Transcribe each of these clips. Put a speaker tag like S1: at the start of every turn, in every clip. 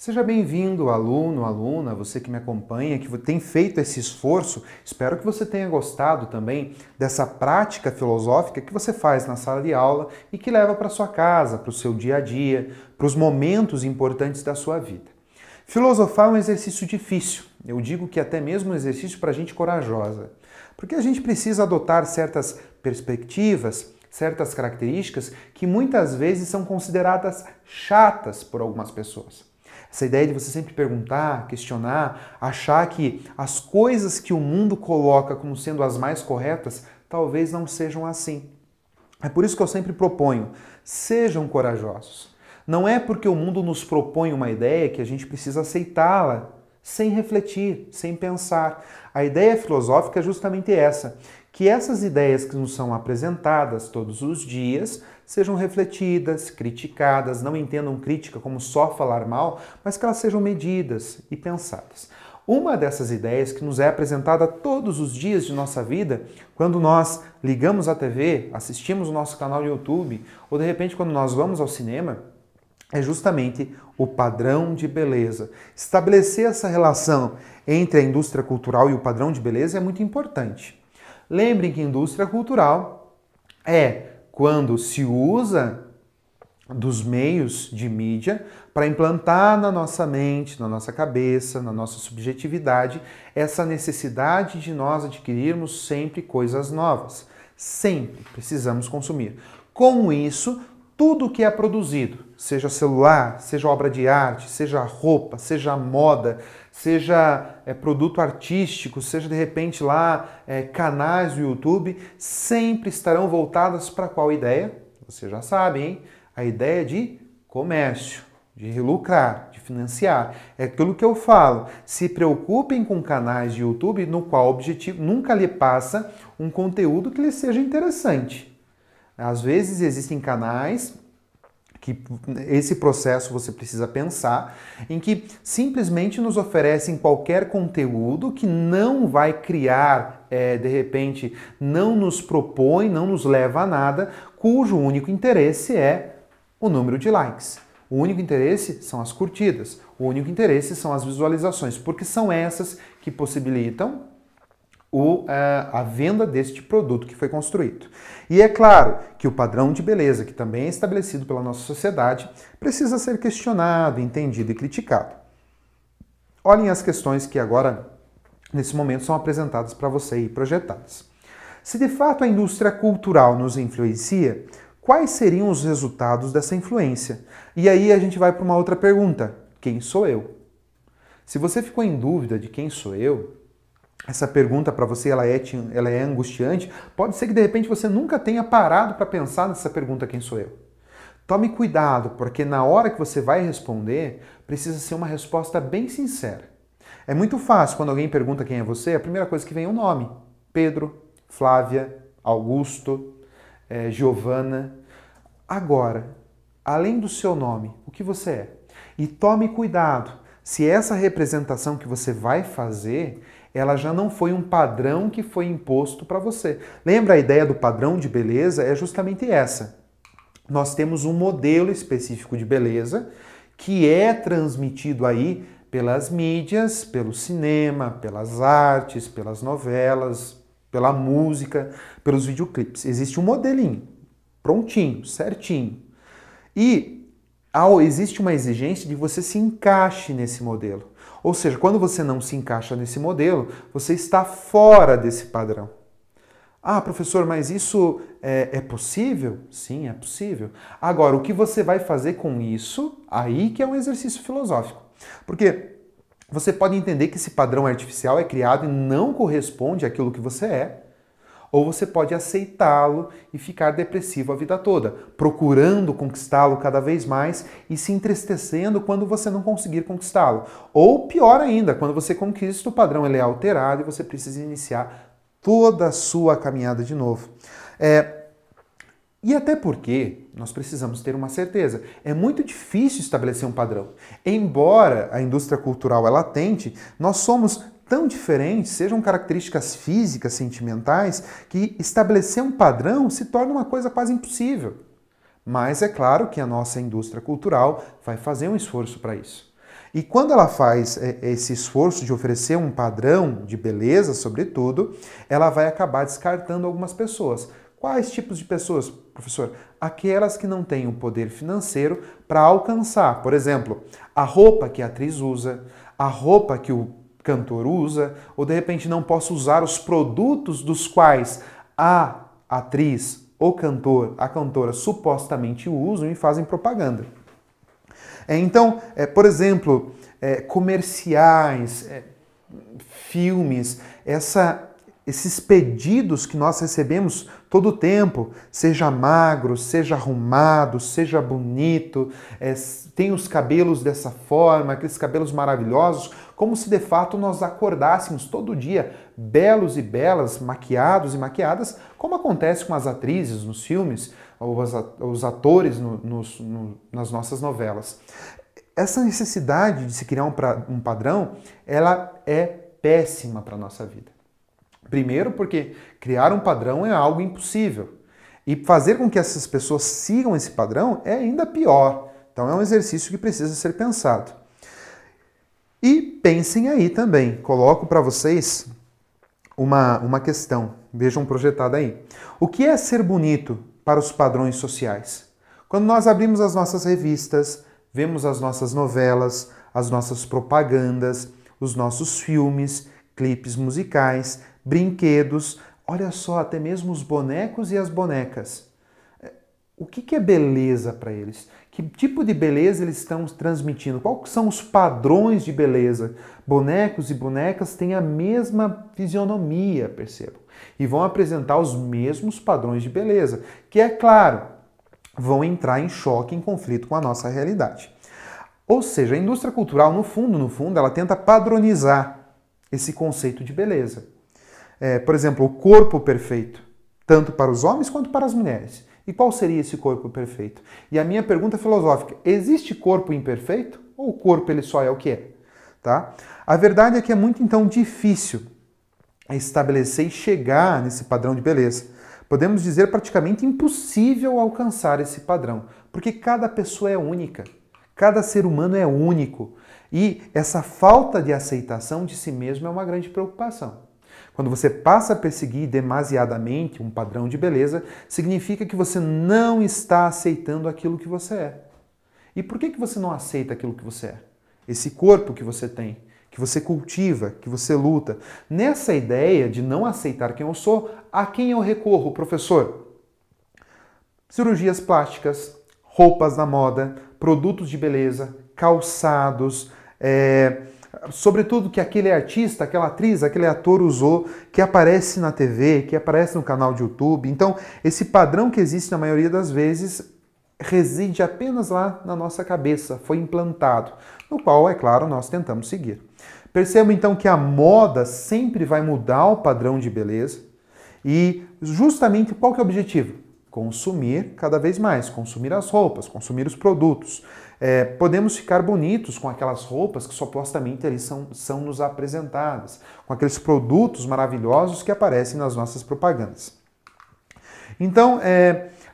S1: Seja bem-vindo, aluno, aluna, você que me acompanha, que tem feito esse esforço. Espero que você tenha gostado também dessa prática filosófica que você faz na sala de aula e que leva para sua casa, para o seu dia a dia, para os momentos importantes da sua vida. Filosofar é um exercício difícil. Eu digo que até mesmo um exercício para gente corajosa, porque a gente precisa adotar certas perspectivas, certas características que muitas vezes são consideradas chatas por algumas pessoas. Essa ideia de você sempre perguntar, questionar, achar que as coisas que o mundo coloca como sendo as mais corretas, talvez não sejam assim. É por isso que eu sempre proponho, sejam corajosos. Não é porque o mundo nos propõe uma ideia que a gente precisa aceitá-la sem refletir, sem pensar. A ideia filosófica é justamente essa, que essas ideias que nos são apresentadas todos os dias sejam refletidas, criticadas, não entendam crítica como só falar mal, mas que elas sejam medidas e pensadas. Uma dessas ideias que nos é apresentada todos os dias de nossa vida, quando nós ligamos a TV, assistimos o nosso canal no YouTube, ou de repente quando nós vamos ao cinema, é justamente o padrão de beleza. Estabelecer essa relação entre a indústria cultural e o padrão de beleza é muito importante. Lembrem que indústria cultural é quando se usa dos meios de mídia para implantar na nossa mente, na nossa cabeça, na nossa subjetividade, essa necessidade de nós adquirirmos sempre coisas novas. Sempre precisamos consumir. Com isso, tudo que é produzido, seja celular, seja obra de arte, seja roupa, seja moda, seja produto artístico, seja de repente lá canais do YouTube, sempre estarão voltadas para qual ideia? Você já sabe, hein? A ideia de comércio, de lucrar, de financiar. É aquilo que eu falo. Se preocupem com canais de YouTube no qual o objetivo nunca lhe passa um conteúdo que lhe seja interessante. Às vezes existem canais que esse processo você precisa pensar, em que simplesmente nos oferecem qualquer conteúdo que não vai criar, de repente, não nos propõe, não nos leva a nada, cujo único interesse é o número de likes. O único interesse são as curtidas, o único interesse são as visualizações, porque são essas que possibilitam a venda deste produto que foi construído. E é claro que o padrão de beleza, que também é estabelecido pela nossa sociedade, precisa ser questionado, entendido e criticado. Olhem as questões que agora, nesse momento, são apresentadas para você e projetadas. Se de fato a indústria cultural nos influencia, quais seriam os resultados dessa influência? E aí a gente vai para uma outra pergunta: quem sou eu? Se você ficou em dúvida de quem sou eu, essa pergunta para você ela é angustiante. Pode ser que de repente você nunca tenha parado para pensar nessa pergunta: quem sou eu? Tome cuidado, porque na hora que você vai responder, precisa ser uma resposta bem sincera. É muito fácil quando alguém pergunta quem é você, a primeira coisa que vem é o nome: Pedro, Flávia, Augusto, Giovana. Agora, além do seu nome, o que você é? E tome cuidado, se essa representação que você vai fazer, ela já não foi um padrão que foi imposto para você. Lembra a ideia do padrão de beleza? É justamente essa. Nós temos um modelo específico de beleza que é transmitido aí pelas mídias, pelo cinema, pelas artes, pelas novelas, pela música, pelos videoclipes. Existe um modelinho, prontinho, certinho. E existe uma exigência de você se encaixe nesse modelo. Ou seja, quando você não se encaixa nesse modelo, você está fora desse padrão. Ah, professor, mas isso é possível? Sim, é possível. Agora, o que você vai fazer com isso? Aí que é um exercício filosófico. Porque você pode entender que esse padrão artificial é criado e não corresponde àquilo que você é, ou você pode aceitá-lo e ficar depressivo a vida toda, procurando conquistá-lo cada vez mais e se entristecendo quando você não conseguir conquistá-lo. Ou pior ainda, quando você conquista o padrão, ele é alterado e você precisa iniciar toda a sua caminhada de novo. E até porque nós precisamos ter uma certeza. É muito difícil estabelecer um padrão. Embora a indústria cultural ela tente, nós somos tão diferentes, sejam características físicas, sentimentais, que estabelecer um padrão se torna uma coisa quase impossível. Mas é claro que a nossa indústria cultural vai fazer um esforço para isso. E quando ela faz esse esforço de oferecer um padrão de beleza, sobretudo, ela vai acabar descartando algumas pessoas. Quais tipos de pessoas, professor? Aquelas que não têm o poder financeiro para alcançar, por exemplo, a roupa que a atriz usa, a roupa que o cantor usa, ou de repente não posso usar os produtos dos quais a atriz, o cantor, a cantora supostamente usam e fazem propaganda. Então, por exemplo, comerciais, filmes, esses pedidos que nós recebemos todo o tempo, seja magro, seja arrumado, seja bonito, tem os cabelos dessa forma, aqueles cabelos maravilhosos, como se de fato nós acordássemos todo dia belos e belas, maquiados e maquiadas, como acontece com as atrizes nos filmes, ou os atores nas nossas novelas. Essa necessidade de se criar um padrão, ela é péssima para a nossa vida. Primeiro porque criar um padrão é algo impossível. E fazer com que essas pessoas sigam esse padrão é ainda pior. Então é um exercício que precisa ser pensado. E pensem aí também, coloco para vocês uma questão, vejam projetada aí. O que é ser bonito para os padrões sociais? Quando nós abrimos as nossas revistas, vemos as nossas novelas, as nossas propagandas, os nossos filmes, clipes musicais, brinquedos, olha só, até mesmo os bonecos e as bonecas. O que é beleza para eles? Que tipo de beleza eles estão transmitindo? Quais são os padrões de beleza? Bonecos e bonecas têm a mesma fisionomia, percebam, e vão apresentar os mesmos padrões de beleza, que é claro, vão entrar em choque, em conflito com a nossa realidade. Ou seja, a indústria cultural, no fundo, ela tenta padronizar esse conceito de beleza. Por exemplo, o corpo perfeito, tanto para os homens quanto para as mulheres. E qual seria esse corpo perfeito? E a minha pergunta filosófica, existe corpo imperfeito? Ou o corpo ele só é o que é? Tá? A verdade é que é muito, então, difícil estabelecer e chegar nesse padrão de beleza. Podemos dizer praticamente impossível alcançar esse padrão, porque cada pessoa é única, cada ser humano é único. E essa falta de aceitação de si mesmo é uma grande preocupação. Quando você passa a perseguir demasiadamente um padrão de beleza, significa que você não está aceitando aquilo que você é. E por que você não aceita aquilo que você é? Esse corpo que você tem, que você cultiva, que você luta. Nessa ideia de não aceitar quem eu sou, a quem eu recorro, professor? Cirurgias plásticas, roupas da moda, produtos de beleza, calçados, sobretudo que aquele artista, aquela atriz, aquele ator usou, que aparece na TV, que aparece no canal de YouTube. Então, esse padrão que existe na maioria das vezes reside apenas lá na nossa cabeça, foi implantado, no qual, é claro, nós tentamos seguir. Perceba então que a moda sempre vai mudar o padrão de beleza e justamente qual que é o objetivo? Consumir cada vez mais, consumir as roupas, consumir os produtos. Podemos ficar bonitos com aquelas roupas que supostamente eles são nos apresentadas, com aqueles produtos maravilhosos que aparecem nas nossas propagandas. Então,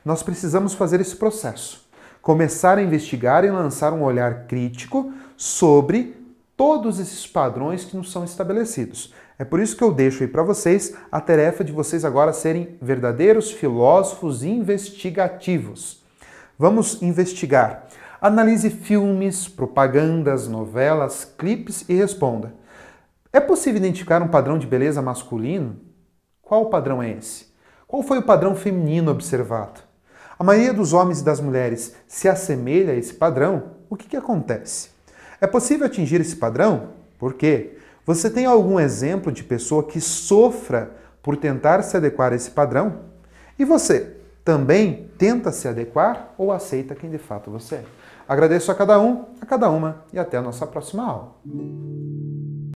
S1: nós precisamos fazer esse processo, começar a investigar e lançar um olhar crítico sobre todos esses padrões que nos são estabelecidos. É por isso que eu deixo aí para vocês a tarefa de vocês agora serem verdadeiros filósofos investigativos. Vamos investigar. Analise filmes, propagandas, novelas, clipes e responda. É possível identificar um padrão de beleza masculino? Qual o padrão é esse? Qual foi o padrão feminino observado? A maioria dos homens e das mulheres se assemelha a esse padrão? O que acontece? É possível atingir esse padrão? Por quê? Você tem algum exemplo de pessoa que sofra por tentar se adequar a esse padrão? E você também tenta se adequar ou aceita quem de fato você é? Agradeço a cada um, a cada uma e até a nossa próxima aula.